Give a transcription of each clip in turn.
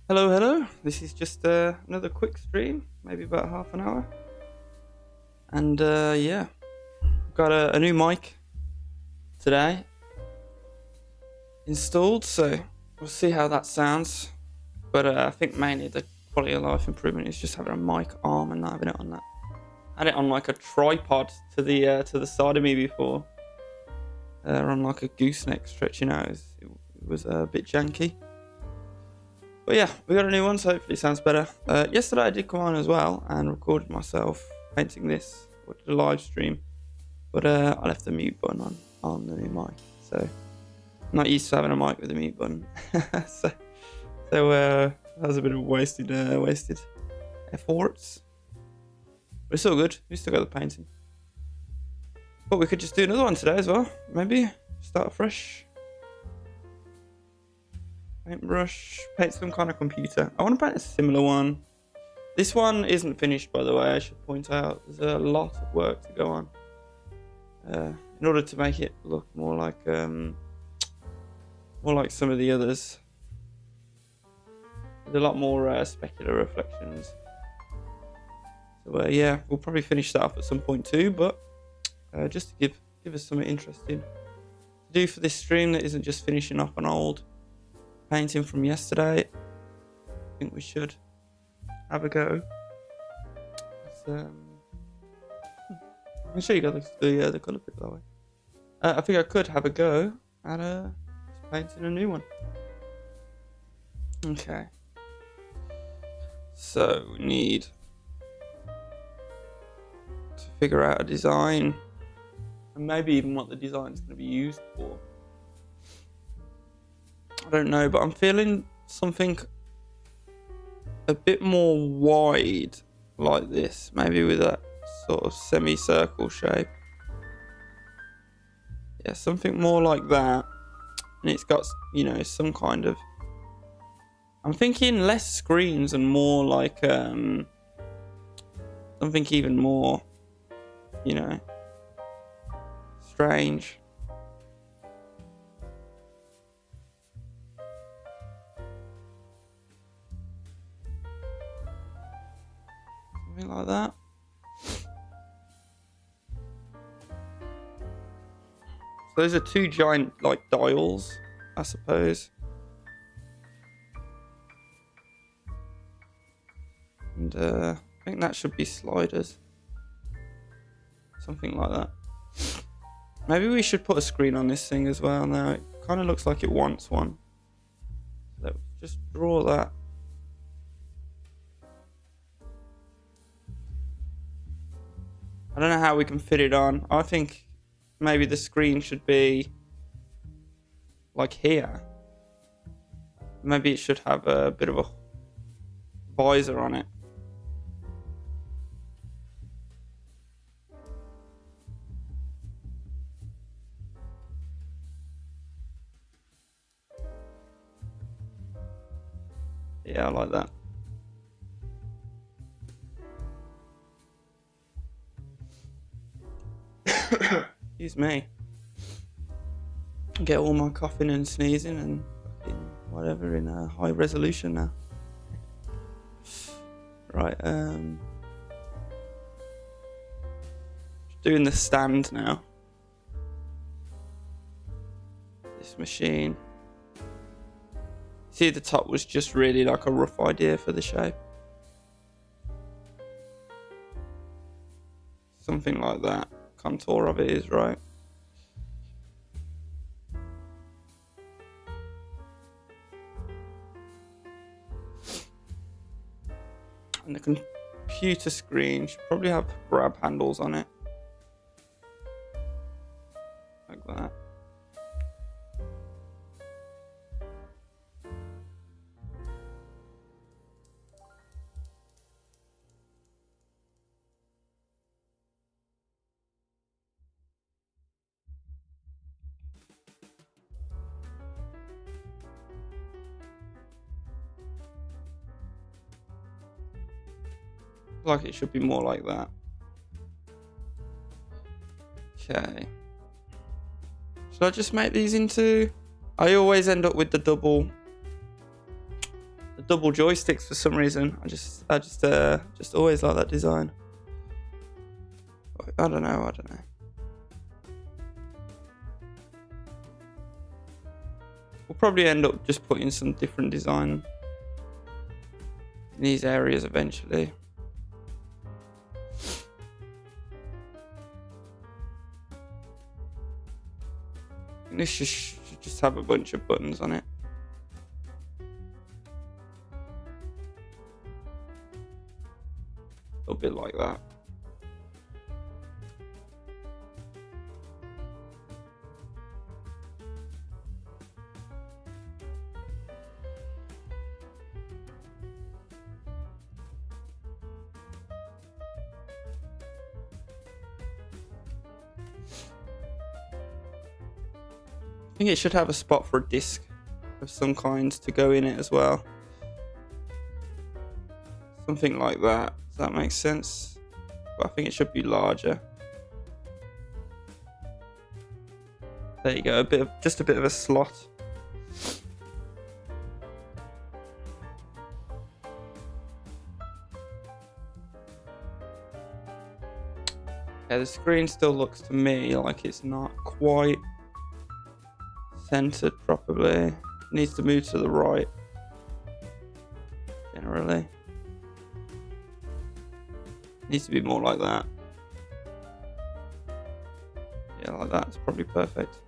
Hello, hello. This is just another quick stream, maybe about half an hour. And yeah, I've got a new mic today installed, so we'll see how that sounds. But I think mainly the quality of life improvement is just having a mic arm and not having it on that. I had it on like a tripod to the side of me before, on like a gooseneck stretching out. It was a bit janky. But yeah, we got a new one, so hopefully it sounds better. Yesterday I did come on as well and recorded myself painting this, or did a live stream. But I left the mute button on the new mic, so I'm not used to having a mic with a mute button. so that was a bit of wasted efforts. But it's all good. We still got the painting. But we could just do another one today as well. Maybe start fresh. Paintbrush, paint some kind of computer. I want to paint a similar one. This one isn't finished, by the way, I should point out. There's a lot of work to go on. In order to make it look more like some of the others. With a lot more specular reflections. So yeah, we'll probably finish that up at some point too, but just to give us something interesting to do for this stream that isn't just finishing up an old painting from yesterday. I think we should have a go. I can show you guys the colour pick that way. I think I could have a go at painting a new one. Okay. So we need to figure out a design, and maybe even what the design is going to be used for. I don't know, but I'm feeling something a bit more wide like this, maybe with that sort of semicircle shape. Yeah, something more like that. And it's got, some kind of... I'm thinking less screens and more like something even more, strange. Something like that. So those are two giant dials, I suppose. And I think that should be sliders. Something like that. Maybe we should put a screen on this thing as well now. It kind of looks like it wants one. So just draw that. I don't know how we can fit it on. I think maybe the screen should be like here. Maybe it should have a bit of a visor on it. Yeah, I like that. Excuse me. Get all my coughing and sneezing and fucking whatever in a high resolution now. Right, doing the stand now. This machine. See, the top was just really like a rough idea for the shape. Something like that. Contour of it is right. And the computer screen should probably have grab handles on it. Like that. Like it should be more like that. Okay. Should I just make these into... I always end up with the double the double joysticks for some reason. I just always like that design. I don't know. We'll probably end up just putting some different design in these areas eventually. And this should just have a bunch of buttons on it. A little bit like that. I think it should have a spot for a disc of some kind to go in it as well. Something like that. Does that make sense? But I think it should be larger. There you go. Just a bit of a slot. Yeah, the screen still looks to me like it's not quite centered properly. It needs to move to the right generally. It needs to be more like that. Yeah, like that. It's probably perfect.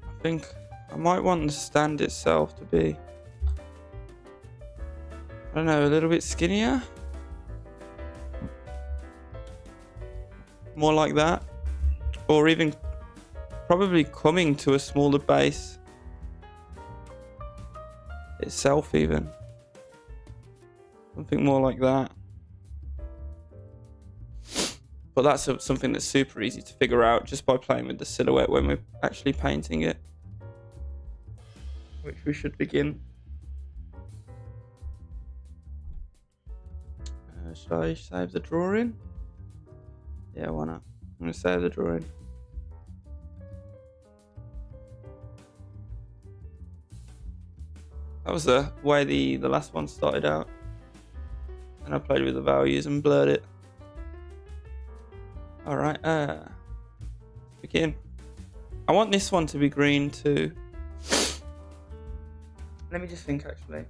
I think I might want the stand itself to be, I don't know, a little bit skinnier. More like that. Or even probably coming to a smaller base itself even. Something more like that. But that's something that's super easy to figure out just by playing with the silhouette when we're actually painting it. Which we should begin. Should I save the drawing? Yeah, why not? I'm going to save the drawing. That was the way the last one started out. And I played with the values and blurred it. Alright, begin. I want this one to be green too. Let me just think actually.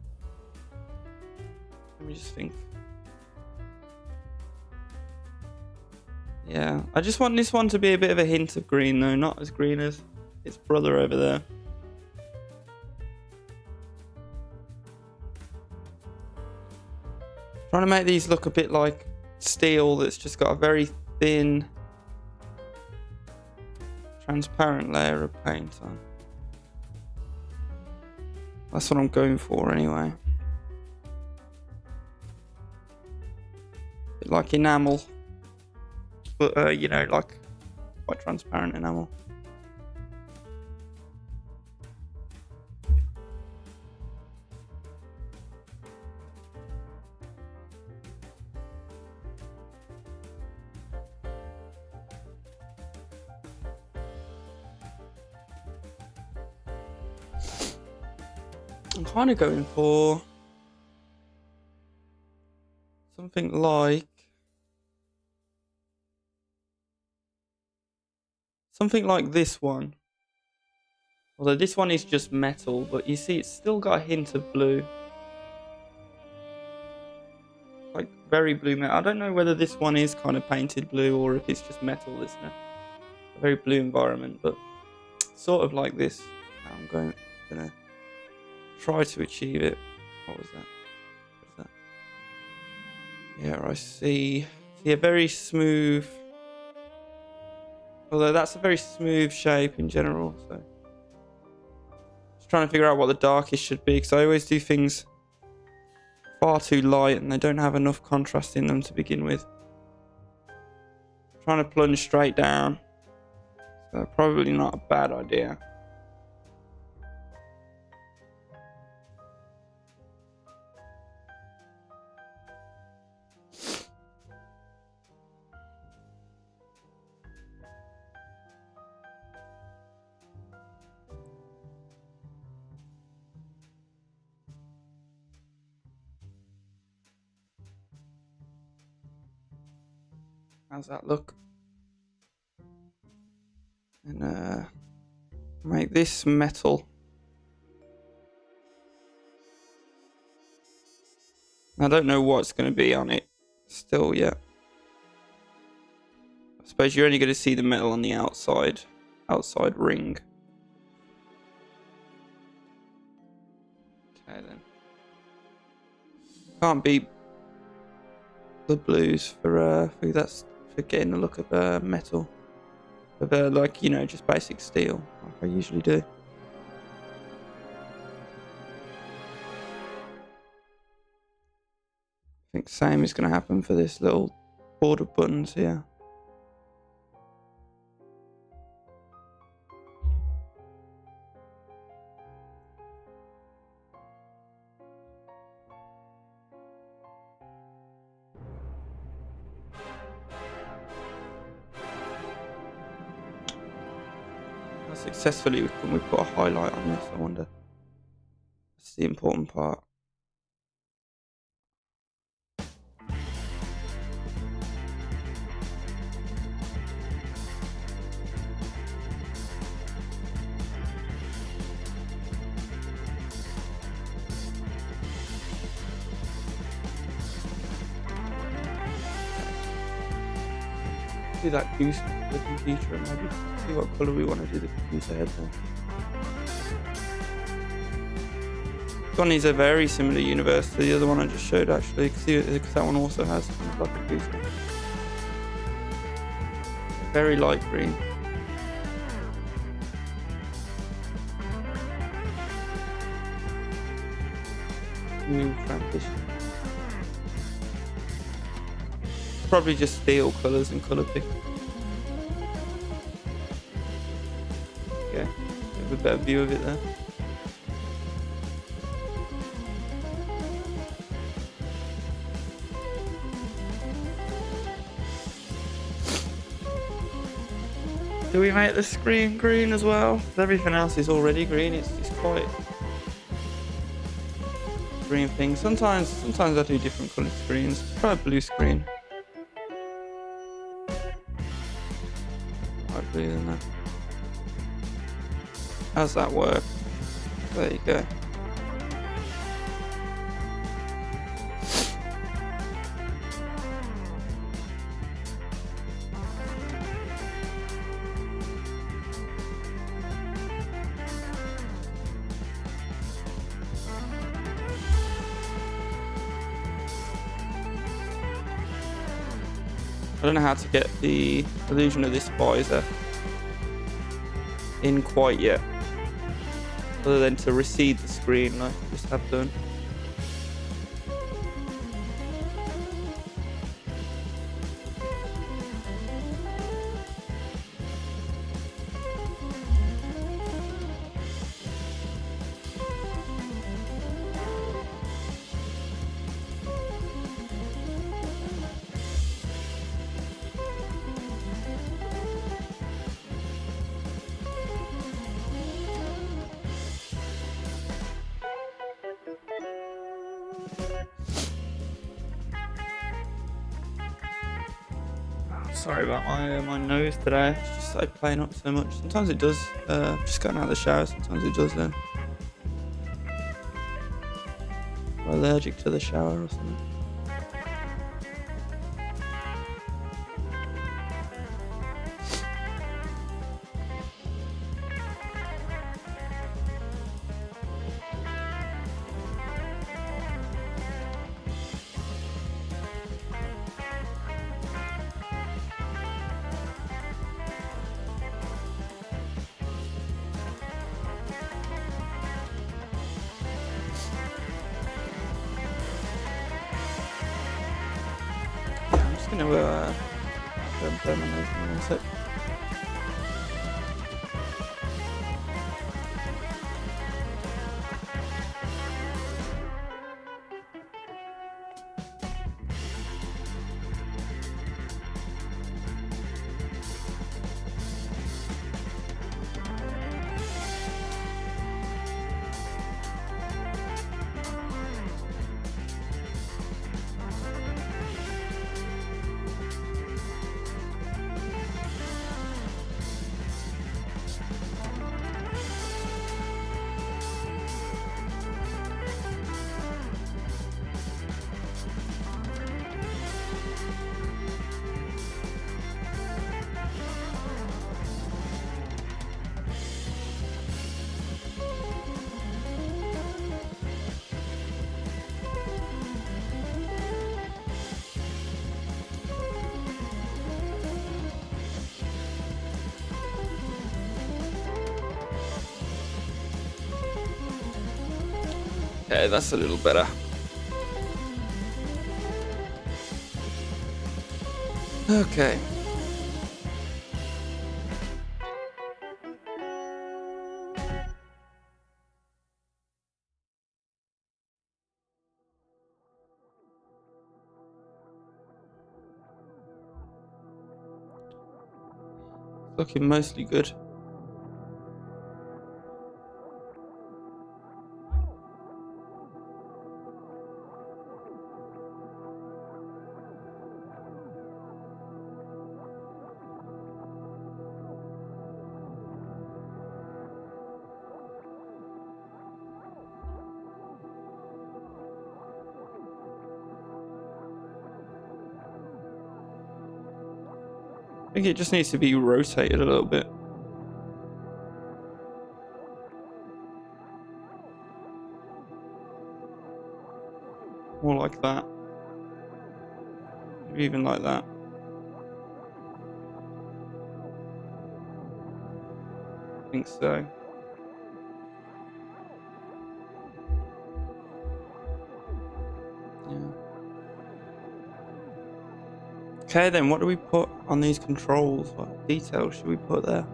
Yeah, I just want this one to be a bit of a hint of green though, not as green as its brother over there. Trying to make these look a bit like steel that's just got a very thin, transparent layer of paint on. That's what I'm going for anyway. Bit like enamel. But, you know, like quite transparent enamel. I'm kind of going for something like this one. Although this one is just metal, but you see it's still got a hint of blue. Like very blue metal. I don't know whether this one is kind of painted blue or if it's just metal, isn't it? A very blue environment, but sort of like this. I'm gonna try to achieve it. What was that? Yeah, I see a very smooth, although that's a very smooth shape in general, so just trying to figure out what the darkest should be, because I always do things far too light and they don't have enough contrast in them to begin with. Trying to plunge straight down, so probably not a bad idea. How's that look? And make this metal. I don't know what's going to be on it still yet. I suppose you're only going to see the metal on the outside ring. Okay then. Can't beat the blues for getting the look of metal. Of like, you know, just basic steel like I usually do. I think same is going to happen for this little border buttons here. How successfully can we put a highlight on this, I wonder. That's the important part. Do that goose with the computer and maybe see what colour we want to do the computer head then. This one is a very similar universe to the other one I just showed actually, because that one also has kind of like a goose. Very light green. New transition. Probably just steel colours and colour pick. Okay, have a better view of it there. Do we make the screen green as well? Everything else is already green. It's quite green thing. Sometimes I do different coloured screens. Try a blue screen. Blue than that. How's that work? There you go. I don't know how to get the illusion of this visor in quite yet, other than to recede the screen like I just have done. Sorry about my nose today. It's just like playing up so much. Sometimes it does. Just getting out of the shower. Sometimes it does. Then I'm allergic to the shower or something. I'm gonna burn my nose in one sec. Okay, that's a little better. Okay. Looking mostly good. I think it just needs to be rotated a little bit. More like that. Maybe even like that. I think so. Yeah. Okay, then what do we put on these controls? What details should we put there?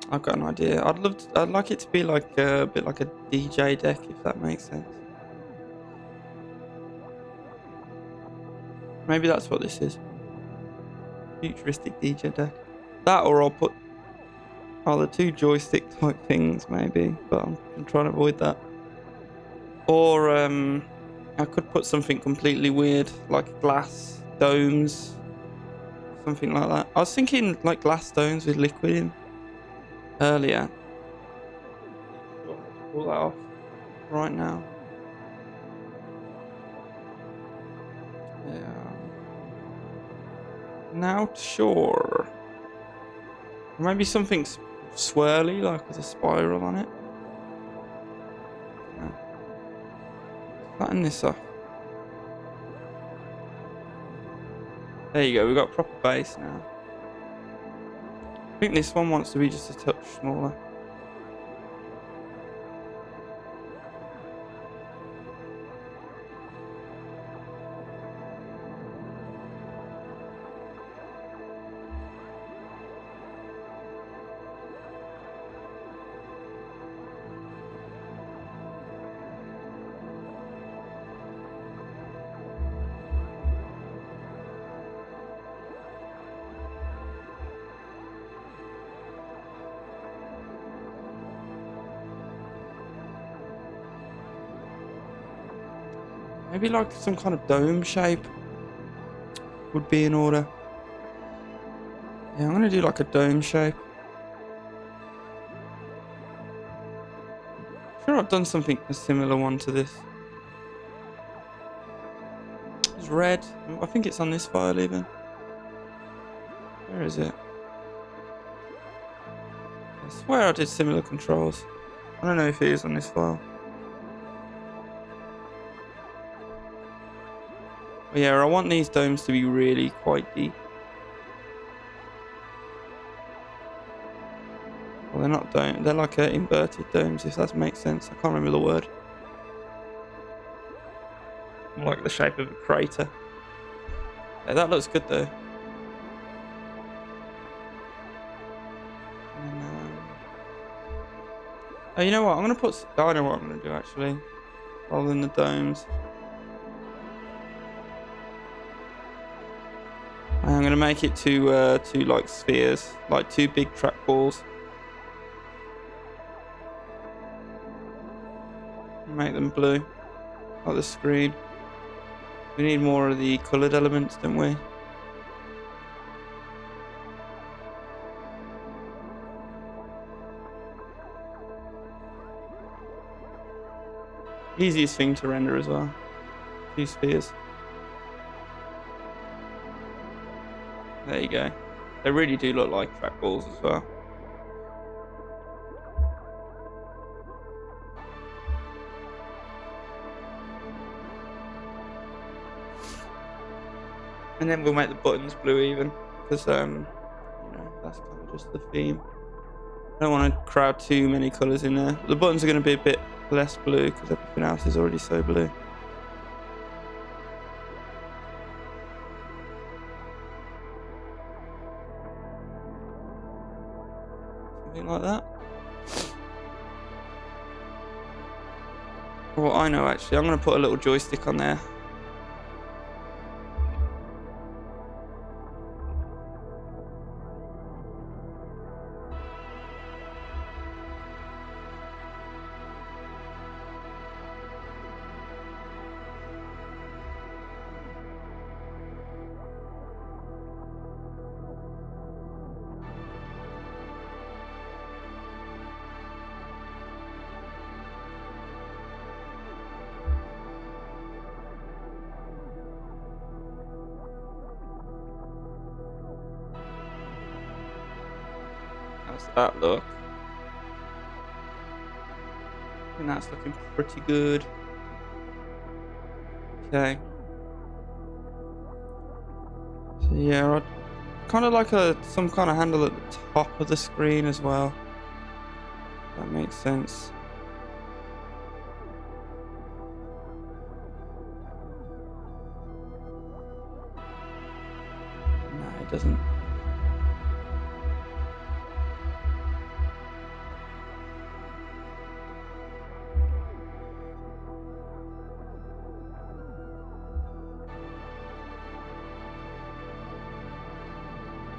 I've got an idea. I'd like it to be like a bit like a DJ deck, if that makes sense. Maybe that's what this is. Futuristic DJ deck. That, or I'll put the two joystick type things maybe, but I'm trying to avoid that. Or I could put something completely weird like glass domes, something like that. I was thinking like glass domes with liquid in earlier. Sure, let's pull that off right now. Yeah. Now sure. Maybe something swirly, like with a spiral on it. Yeah. Flatten this off. There you go, we've got proper base now. I think this one wants to be just a touch smaller. Maybe like some kind of dome shape would be in order. Yeah, I'm gonna do like a dome shape. Sure, I've done something a similar one to this. It's red. I think it's on this file even. Where is it? I swear I did similar controls. I don't know if it is on this file. But yeah, I want these domes to be really quite deep. Well, they're not domes. They're like inverted domes, if that makes sense. I can't remember the word. Like the shape of a crater. Yeah, that looks good though. And, oh, you know what? I'm gonna put. Oh, I know what I'm gonna do actually. Rather than the domes, I'm gonna make it two like spheres, like two big trackballs. Make them blue, like the screen. We need more of the coloured elements, don't we? Easiest thing to render as well. Two spheres. There you go. They really do look like trackballs as well. And then we'll make the buttons blue even, because you know, that's kind of just the theme. I don't want to crowd too many colours in there. The buttons are going to be a bit less blue because everything else is already so blue. Something like that. Well, I know actually. I'm going to put a little joystick on there. How's that look? I think that's looking pretty good. Okay. So yeah, I'd kind of like some kind of handle at the top of the screen as well. That makes sense. No, it doesn't.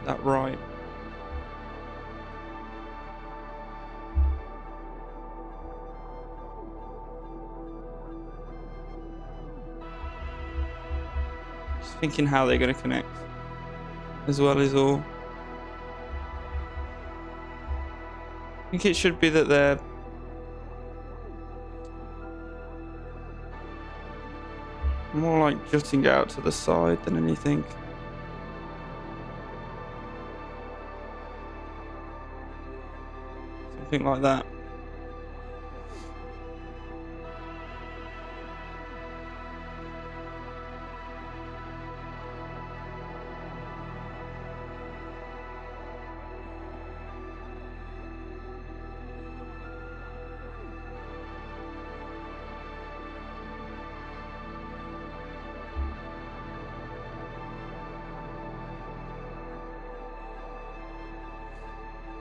Is that right? Just thinking how they're going to connect as well as all. I think it should be that they're more like jutting out to the side than anything. Something like that.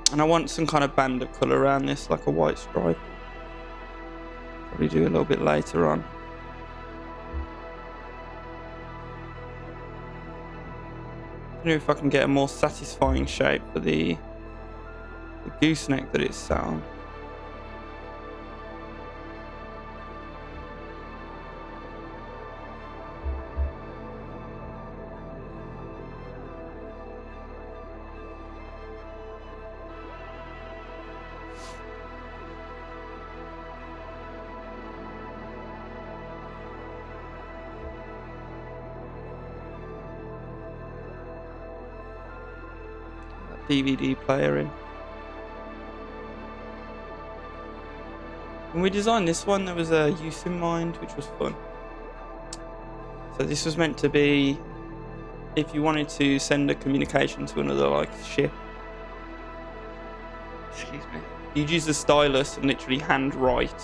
And I want some kind of band of colour around this, like a white stripe. Probably do a little bit later on. I don't know if I can get a more satisfying shape for the gooseneck that it's sat on. DVD player in. When we designed this one, there was a use in mind, which was fun. So this was meant to be if you wanted to send a communication to another like ship. Excuse me. You'd use the stylus and literally handwrite,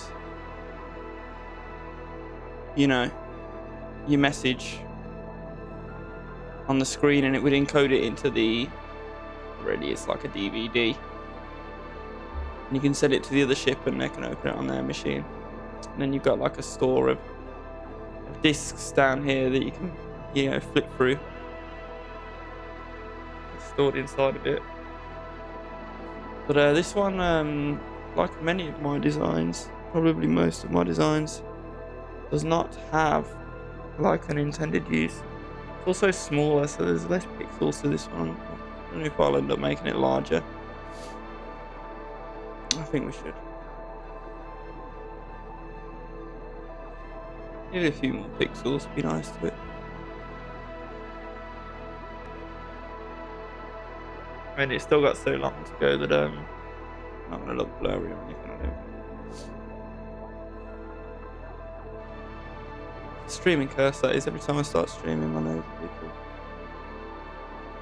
you know, your message on the screen, and it would encode it into the. Already it's like a DVD, and you can send it to the other ship and they can open it on their machine, and then you've got like a store of discs down here that you can, you know, flip through. It's stored inside of it. But this one, like many of my designs, probably most of my designs, does not have like an intended use. It's also smaller, so there's less pixels to this one. I don't know if I'll end up making it larger. I think we should. Maybe a few more pixels would be nice to it. I mean, it's still got so long to go that not going to look blurry or anything, I don't. Streaming curse, that is. Every time I start streaming, my nose will be cool.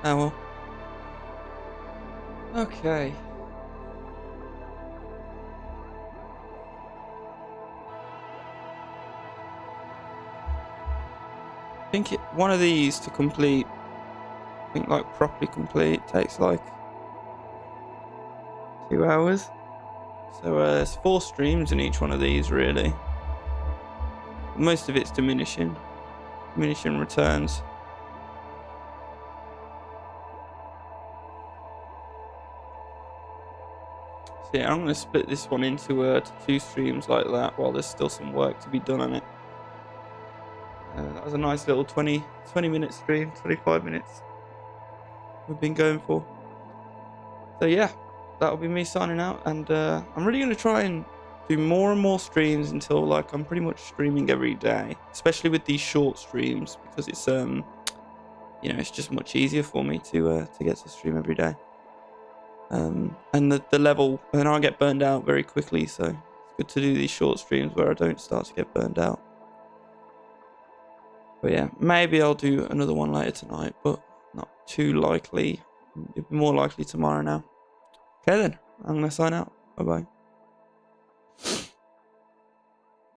Oh well. Okay. think one of these to complete, I think like properly complete, takes like 2 hours. So there's 4 streams in each one of these really. Most of it's diminishing returns. So yeah, I'm going to split this one into to 2 streams like that while there's still some work to be done on it. That was a nice little 20 minute stream, 25 minutes we've been going for. So yeah, that'll be me signing out, and I'm really going to try and do more and more streams until like I'm pretty much streaming every day, especially with these short streams, because it's it's just much easier for me to get to stream every day. And the level, and I get burned out very quickly, so it's good to do these short streams where I don't start to get burned out. But yeah, maybe I'll do another one later tonight, but not too likely. It'll be more likely tomorrow now. Okay then, I'm gonna sign out. Bye bye.